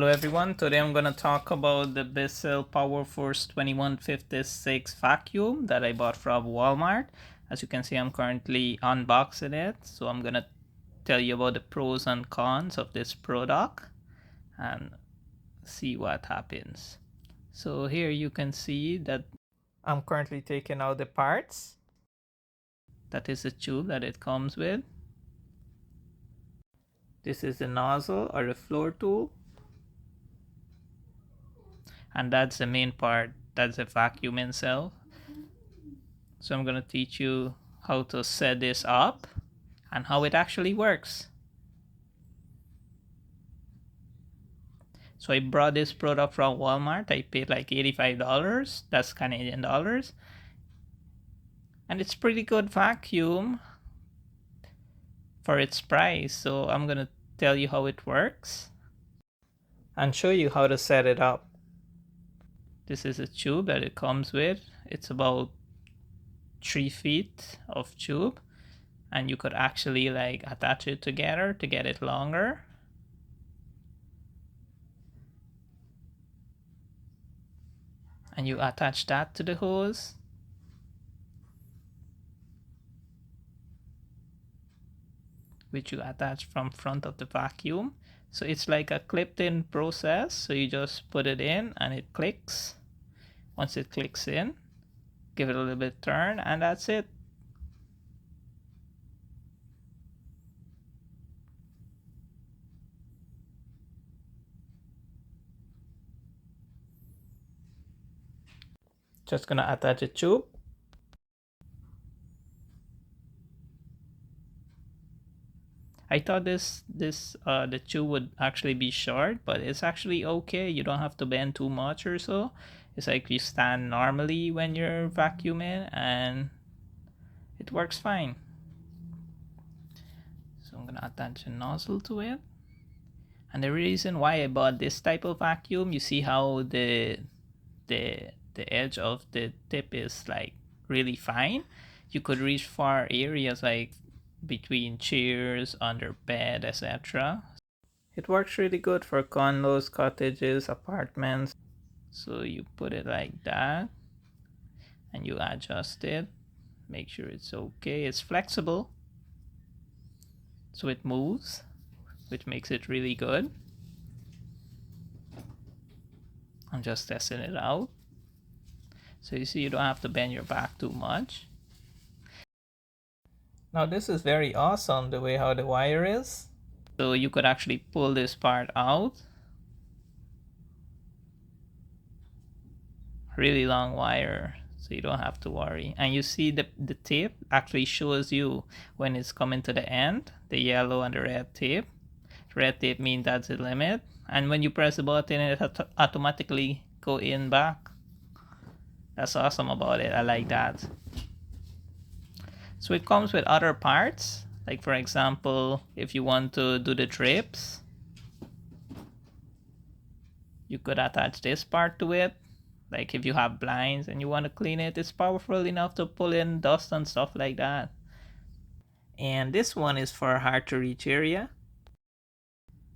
Hello everyone, today I'm gonna talk about the Bissell Powerforce 2156 vacuum that I bought from Walmart. As you can see, I'm currently unboxing it, so I'm gonna tell you about the pros and cons of this product and see what happens. So here you can see that I'm currently taking out the parts. That is the tube that it comes with. This is the nozzle or the floor tool. And that's the main part, that's the vacuum itself. So I'm going to teach you how to set this up and how it actually works. So I brought this product from Walmart. I paid like $85, that's Canadian dollars, and it's pretty good vacuum for its price. So I'm going to tell you how it works and show you how to set it up. This is a tube that it comes with. It's about 3 feet of tube, and you could actually like attach it together to get it longer. And you attach that to the hose. Which you attach from front of the vacuum. So it's like a clipped in process. So you just put it in and it clicks. Once it clicks in, give it a little bit turn, and that's it. Just gonna attach a tube. I thought the tube would actually be short, but it's actually okay. You don't have to bend too much or so. It's like you stand normally when you're vacuuming and it works fine. So I'm gonna attach a nozzle to it. And the reason why I bought this type of vacuum, you see how the edge of the tip is like really fine. You could reach far areas like between chairs, under bed, etc. It works really good for condos, cottages, apartments. So you put it like that and you adjust it. Make sure it's okay. It's flexible, so it moves, which makes it really good. I'm just testing it out. So you see, you don't have to bend your back too much. Now this is very awesome, the way how the wire is. So you could actually pull this part out. Really long wire, so you don't have to worry. And you see the tape actually shows you when it's coming to the end, the yellow and the red tape. Red tape means that's the limit. And when you press the button, it automatically go in back. That's awesome about it. I like that. So it comes with other parts. Like for example, if you want to do the drips, you could attach this part to it. Like if you have blinds and you want to clean it, it's powerful enough to pull in dust and stuff like that. And this one is for hard to reach area.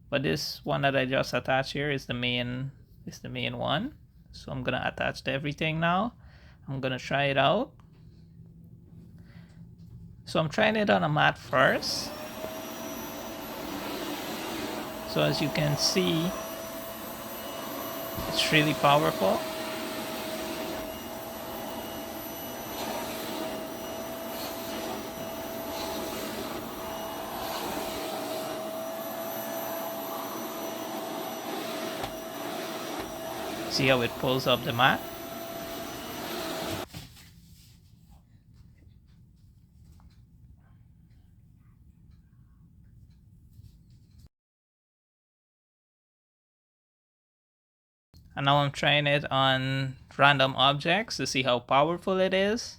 But this one that I just attached here is the main one. So I'm gonna attach to everything now. I'm gonna try it out. So I'm trying it on a mat first. So as you can see, it's really powerful. See how it pulls up the mat? And now I'm trying it on random objects to see how powerful it is.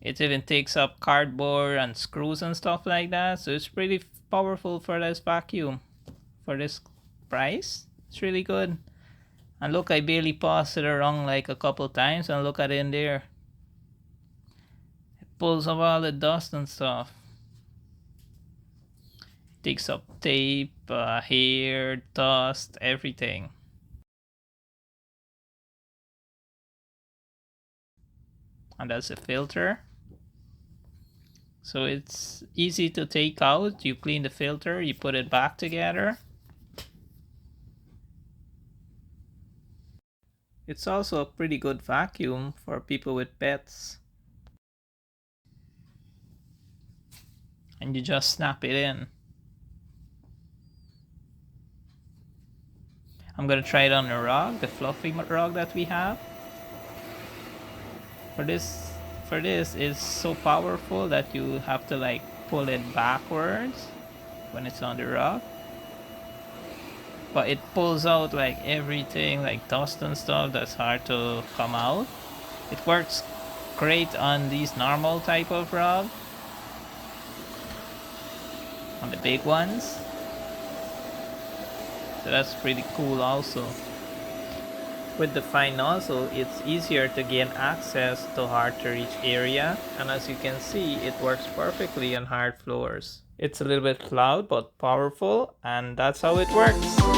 It even takes up cardboard and screws and stuff like that. So it's pretty powerful for this vacuum. For this price, it's really good. And look, I barely passed it around like a couple times, and look at it in there. It pulls up all the dust and stuff. It takes up tape, hair, dust, everything. And that's a filter. So it's easy to take out. You clean the filter, you put it back together. It's also a pretty good vacuum for people with pets. And you just snap it in. I'm gonna try it on the rug, the fluffy rug that we have. For this is so powerful that you have to like pull it backwards when it's on the rug. But it pulls out like everything, like dust and stuff that's hard to come out. It works great on these normal type of rug, on the big ones. So that's pretty cool also. With the fine nozzle, it's easier to gain access to hard to reach area, and as you can see, it works perfectly on hard floors. It's a little bit loud but powerful, and that's how it works.